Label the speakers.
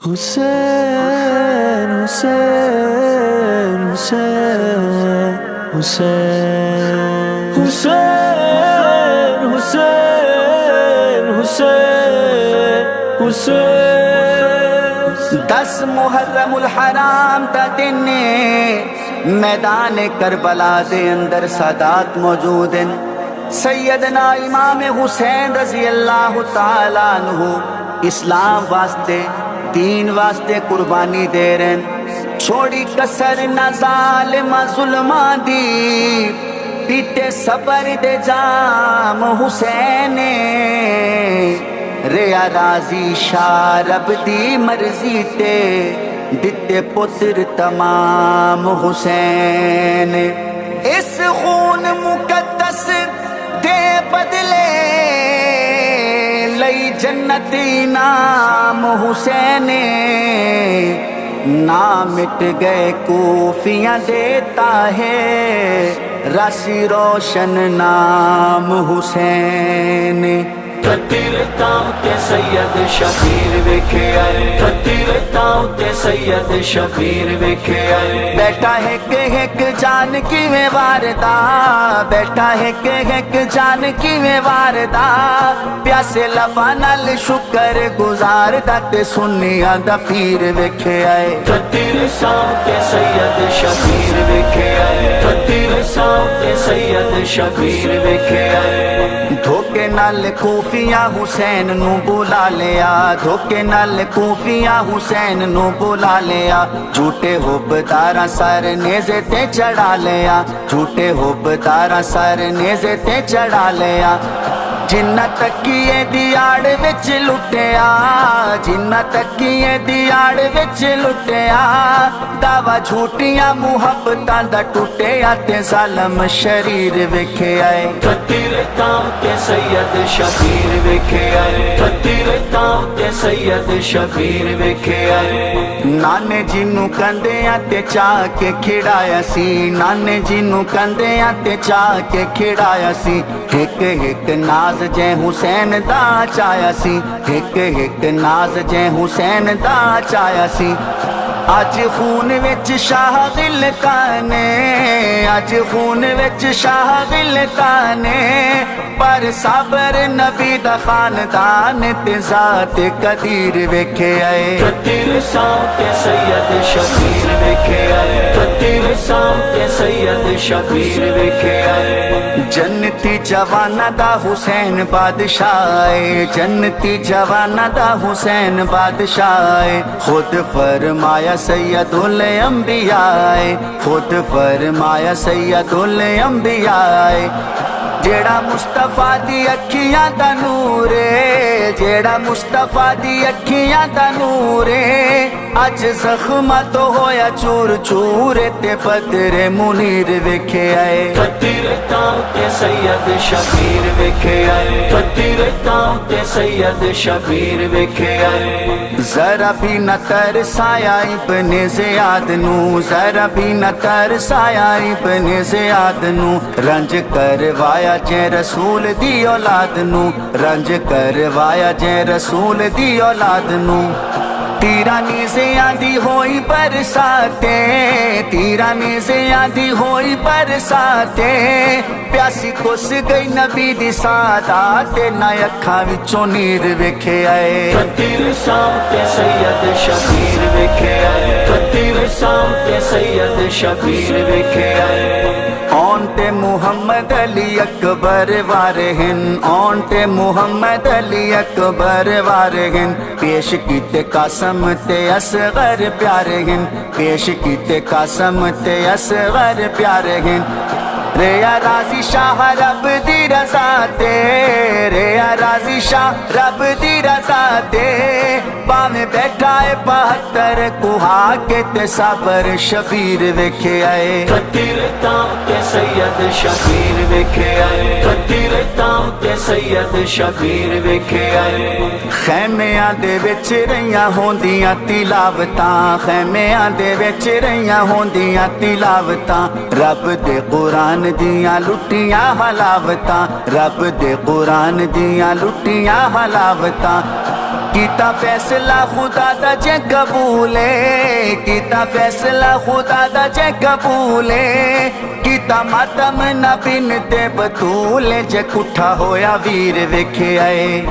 Speaker 1: حسین حسین حسین حسین حسین حسین حسین حسین
Speaker 2: 10 محرم الحرام دا دن میدان کربلا دے اندر سادات موجود ہیں. سیدنا امام حسین رضی اللہ تعالیٰ عنہ اسلام واسطے دین واسطے قربانی دے رہے ہیں. چھوڑی کسر نہ ظالم ظلمان دی پیتے صبر دے جام حسین ریا راضی شاہ رب دی مرضی تے دتے پتر تمام حسین. اس خون مقدس دے بدلے لئی جنت نام حسین نام مٹ گئے کوفیاں دیتا ہے راسی روشن نام حسین.
Speaker 1: تاؤ تے سید شبیر ویکھے آئے تاؤ تے سید شبیر ویکھے آئے.
Speaker 2: بیٹا ہے کہ ایک جان کی میں واردہ بیٹا ہے کہ ایک جان کی میں واردہ پیاسے لباں نال شکر گزار دا تے سنیاں دا پیر ویکھے آئے.
Speaker 1: تاؤ تے سید شبیر ویکھے آئے تاؤ تے سید شبیر ویکھے آئے.
Speaker 2: دھوکے نال کوفیاں حسین نو بلا لیا دھوکے نال کوفیاں حسین نو بلا لیا. جھوٹے حبداراں سر نیزے تے چڑھا لیا جھوٹے حبداراں سر نیزے تے چڑھا لیا. جنہ تکیے دی آڑ وچ لٹیا جنہ تکیے دی آڑ وچ لٹیا دعویٰ جھوٹیاں محبتاں دا ٹوٹیا تے ظالم شریر ویکھے آئے.
Speaker 1: تاؤ تے سید شبیر ویکھے آئے تاؤ تے سید شبیر ویکھے آئے.
Speaker 2: نانے جنوں کندیاں تے چاہ کے کھڑایا سی نانے جنوں کندیاں تے چاہ کے کھڑایا سی. ایک ایک ناز جے حسین دا چایا سی ایک ایک ناز جے حسین دا چایا سی. اج خون وچ شاہ دل کانے اج خون وچ شاہ دل کانے پر صبر نبی دا خاندان تے ذات قدیر ویکھے آئے.
Speaker 1: تاؤ تے سید شبیر ویکھے آئے تاؤ تے سید شبیر ویکھے آئے.
Speaker 2: جنتی جوانا دا حسین بادشاہ جنتی جوانا دا حسین بادشاہ خود فرمایا سید الانبیاء خود فرمایا سید الانبیاء. جیڑا مصطفیٰ دی اکھیاں دا نور جیڑا مصطفیٰ دی اکھیاں دا نور اج زخماں تو ہویا چور چور تے بدر منیر ویکھے آئے.
Speaker 1: تاؤ تے سید شبیر ویکھے آئے تاؤ تے سید شبیر ویکھے آئے.
Speaker 2: ذرا بھی نہ ترسایا ابن زیاد نو ذرا بھی نہ ترسایا ابن زیاد نو رنج کروایا جے رسول دی اولاد نو رنج کروایا جے رسول دی اولاد نو. تیرا نیزیاں دی ہوئی برساتے تیرا نیزیاں دی ہوئی برساتے پیاسی کس گئی نبی دی سادات نہ اکھاں وچوں نیر ویکھے آئے.
Speaker 1: تاؤ تے سید شبیر ویکھے آئے تاؤ تے سید شبیر ویکھے آئے.
Speaker 2: اون تے محمد علی اکبر وارہن اون تے محمد علی اکبر وارہن پیش کیتے قاسم تے اصغر پیارے ہن پیش کیتے قاسم تے اصغر پیارے ہن. ریا راضی شاہ رب دی رضا تے ریا راضی شاہ رب دی رضا تے باویں بیٹھا ہے 72 کوہا کے تے صبر شبیر ویکھے آئے.
Speaker 1: تاؤ تے سید شبیر ویکھے آئے تاؤ تے سید شبیر ویکھے آئے.
Speaker 2: خیمیاں دے وچ رہیاں ہوندیاں تلاوتاں خیمیاں دے وچ رہیاں ہوندیاں تلاوتاں رب دے قرآن دیاں لٹیاں حلاوتاں رب دے قرآن دیاں لٹیاں حلاوتاں. ਕੀਤਾ ਫੈਸਲਾ ਖੁਦਾ ਦਾ ਜੇ ਕਬੂਲੇ, ਕੀਤਾ ਫੈਸਲਾ ਖੁਦਾ ਦਾ ਜੇ ਕਬੂਲੇ, ਕੀਤਾ ਮਾਤਮ ਨਾ ਬਿਨ ਤੇ ਬਤੂਲੇ, ਜੇ ਕੁੱਠਾ ਹੋਇਆ ਵੀਰ ਵੇਖਿਆ ਏ।